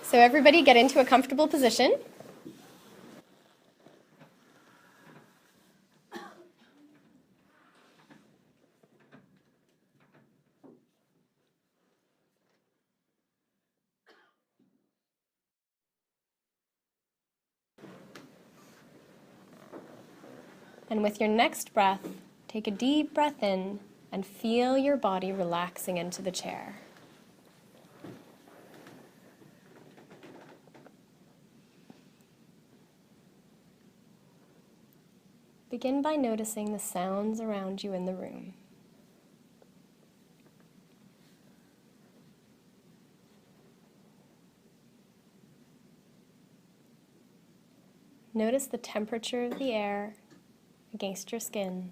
So everybody get into a comfortable position. And with your next breath, take a deep breath in and feel your body relaxing into the chair. Begin by noticing the sounds around you in the room. Notice the temperature of the air against your skin.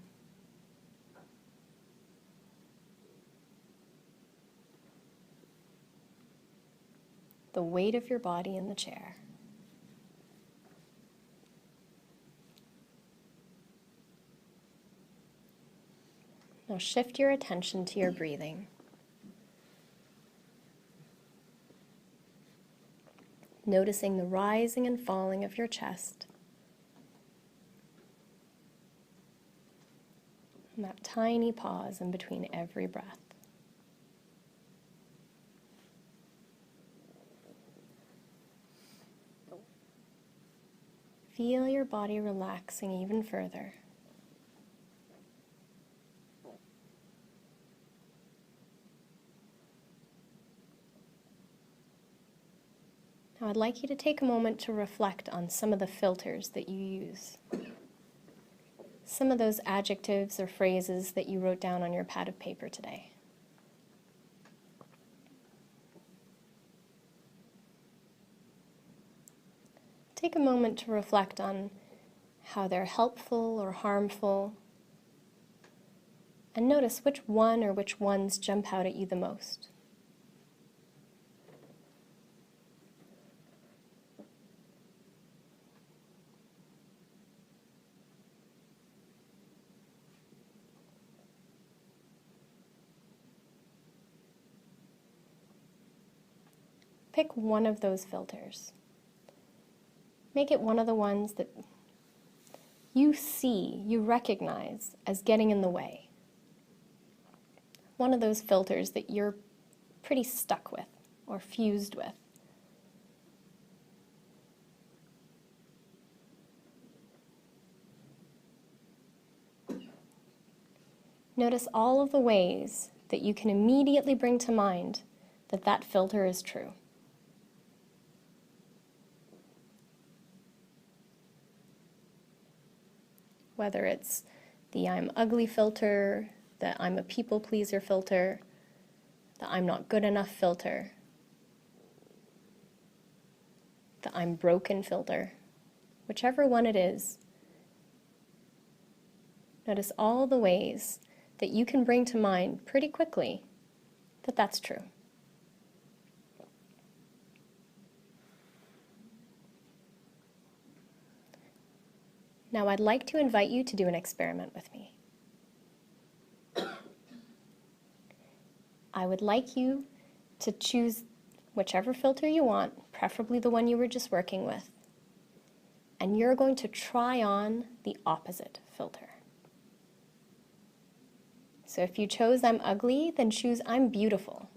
The weight of your body in the chair. Now shift your attention to your breathing. Noticing the rising and falling of your chest. And that tiny pause in between every breath. Feel your body relaxing even further. Now I'd like you to take a moment to reflect on some of the filters that you use. Some of those adjectives or phrases that you wrote down on your pad of paper today. Take a moment to reflect on how they're helpful or harmful, and notice which one or which ones jump out at you the most. Pick one of those filters. Make it one of the ones that you see, you recognize as getting in the way. One of those filters that you're pretty stuck with or fused with. Notice all of the ways that you can immediately bring to mind that that filter is true. Whether it's the I'm ugly filter, the I'm a people pleaser filter, the I'm not good enough filter, the I'm broken filter, whichever one it is, notice all the ways that you can bring to mind pretty quickly that that's true. Now I'd like to invite you to do an experiment with me. I would like you to choose whichever filter you want, preferably the one you were just working with, and you're going to try on the opposite filter. So if you chose I'm ugly, then choose I'm beautiful.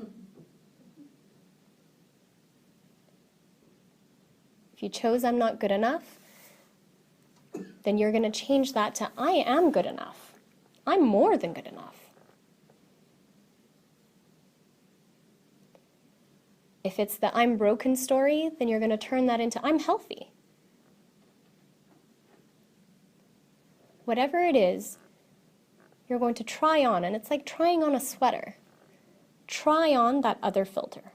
If you chose I'm not good enough, then you're going to change that to I am good enough. I'm more than good enough. If it's the I'm broken story, then you're going to turn that into I'm healthy. Whatever it is, you're going to try on, and it's like trying on a sweater. Try on that other filter.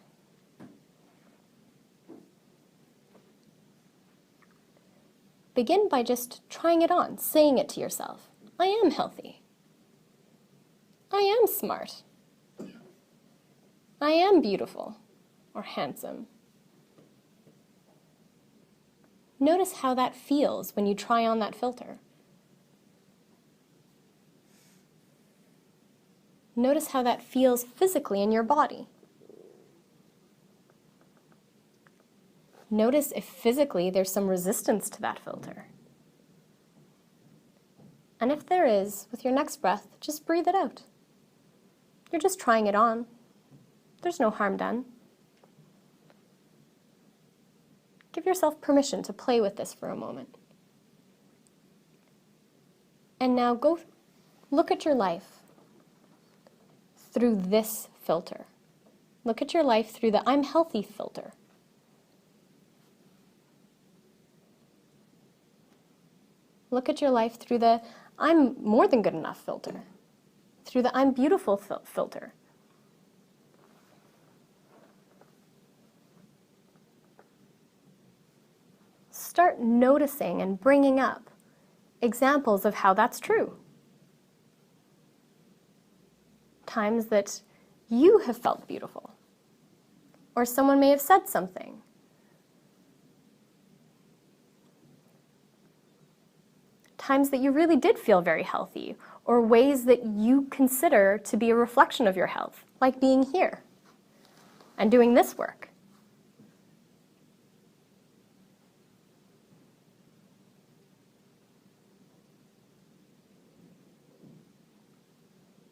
Begin by just trying it on, saying it to yourself. I am healthy. I am smart. I am beautiful or handsome. Notice how that feels when you try on that filter. Notice how that feels physically in your body. Notice if physically there's some resistance to that filter. And if there is, with your next breath, just breathe it out. You're just trying it on. There's no harm done. Give yourself permission to play with this for a moment. And now go look at your life through this filter. Look at your life through the I'm healthy filter. Look at your life through the I'm more than good enough filter. Through the I'm beautiful filter. Start noticing and bringing up examples of how that's true. Times that you have felt beautiful, or someone may have said something. Times that you really did feel very healthy, or ways that you consider to be a reflection of your health, like being here and doing this work.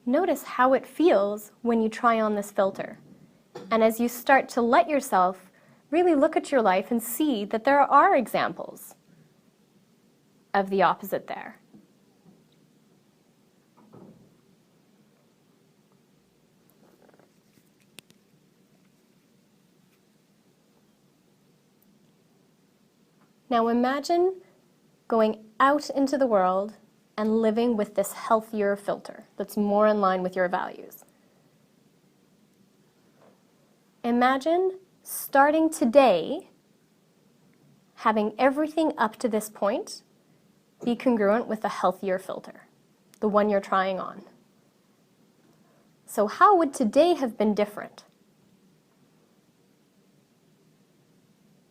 Notice how it feels when you try on this filter. And as you start to let yourself really look at your life and see that there are examples of the opposite there. Now imagine going out into the world and living with this healthier filter that's more in line with your values. Imagine starting today having everything up to this point be congruent with a healthier filter, the one you're trying on. So how would today have been different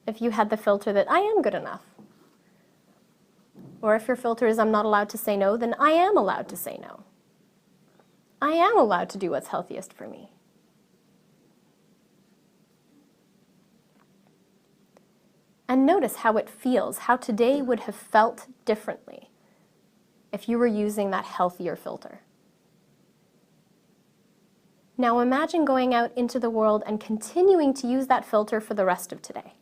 if you had the filter that I am good enough? Or if your filter is I'm not allowed to say no, then I am allowed to say no. I am allowed to do what's healthiest for me. And notice how it feels, how today would have felt differently if you were using that healthier filter. Now imagine going out into the world and continuing to use that filter for the rest of today.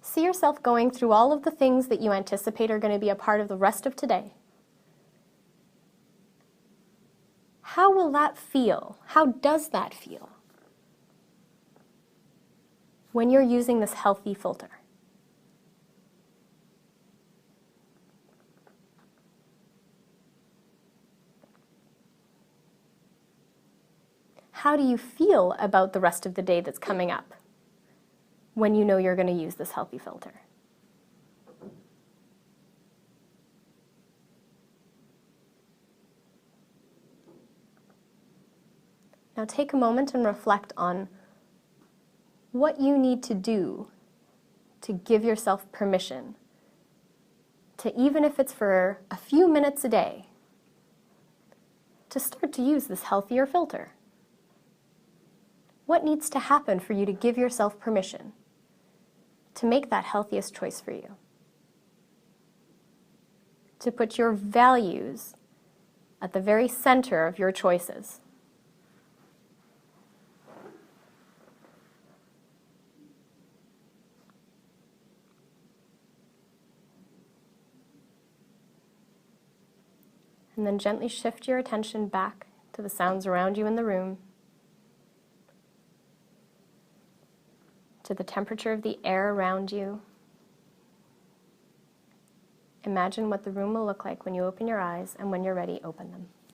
See yourself going through all of the things that you anticipate are going to be a part of the rest of today. How will that feel? How does that feel when you're using this healthy filter? How do you feel about the rest of the day that's coming up when you know you're going to use this healthy filter? Now take a moment and reflect on what you need to do to give yourself permission to, even if it's for a few minutes a day, to start to use this healthier filter. What needs to happen for you to give yourself permission to make that healthiest choice for you? To put your values at the very center of your choices. And then gently shift your attention back to the sounds around you in the room, to the temperature of the air around you. Imagine what the room will look like when you open your eyes, and when you're ready, open them.